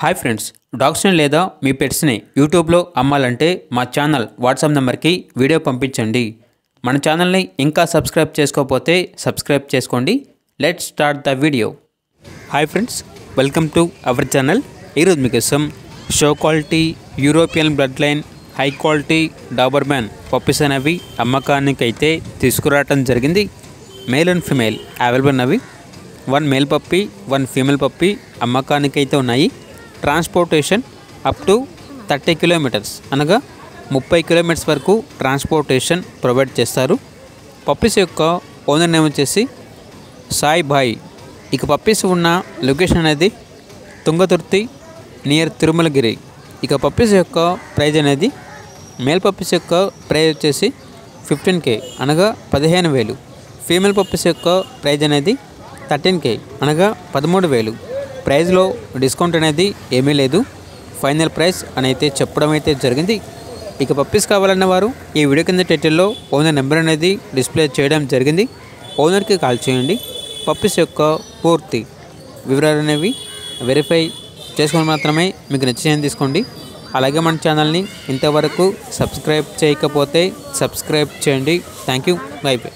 Hi friends, డాగ్స్ని లేదా మీ పెట్స్ని యూట్యూబ్లో అమ్మాలంటే మా ఛానల్ వాట్సాప్ నెంబర్కి వీడియో పంపించండి. మన ఛానల్ని ఇంకా సబ్స్క్రైబ్ చేసుకోకపోతే సబ్స్క్రైబ్ చేసుకోండి. Let's start the video. Hi friends, welcome to our channel. ఈరోజు మీకోసం show quality European blood line high quality Doberman puppies అనేవి అమ్మకానికి అయితే తీసుకురావటం జరిగింది. మేల్ అండ్ ఫీమేల్ అవైలబుల్ ఉన్నవి. 1 మేల్ పప్పీ 1 ఫీమేల్ పప్పీ అమ్మకానికి అయితే ఉన్నాయి. ట్రాన్స్పోర్టేషన్ అప్ టు 30 కిలోమీటర్స్ అనగా 30 కిలోమీటర్స్ వరకు ట్రాన్స్పోర్టేషన్ ప్రొవైడ్ చేస్తారు. పప్పీస్ యొక్క ఓనర్ నేమ్ వచ్చేసి సాయి భాయ్. ఇక పప్పీస్ ఉన్న లొకేషన్ అనేది తుంగతుర్తి నియర్ తిరుమలగిరి. ఇక పప్పీస్ యొక్క ప్రైజ్ అనేది మేల్ పప్పీస్ యొక్క ప్రైజ్ వచ్చేసి 15K అనగా 15,000. ఫీమేల్ పప్పీస్ యొక్క ప్రైజ్ అనేది 13K అనగా 13,000. ప్రైజ్లో డిస్కౌంట్ అనేది ఏమీ లేదు. ఫైనల్ ప్రైస్ అని అయితే చెప్పడం అయితే జరిగింది. ఇక పప్పీస్ కావాలన్న వారు ఈ వీడియో కింద టైటిల్లో ఓనర్ నెంబర్ అనేది డిస్ప్లే చేయడం జరిగింది. ఓనర్కి కాల్ చేయండి. పప్పీస్ యొక్క పూర్తి వివరాలు అనేవి వెరిఫై చేసుకొని మాత్రమే మీకు నచ్చిన తీసుకోండి. అలాగే మన ఛానల్ని ఇంతవరకు సబ్స్క్రైబ్ చేయకపోతే సబ్స్క్రైబ్ చేయండి. Thank you. By by.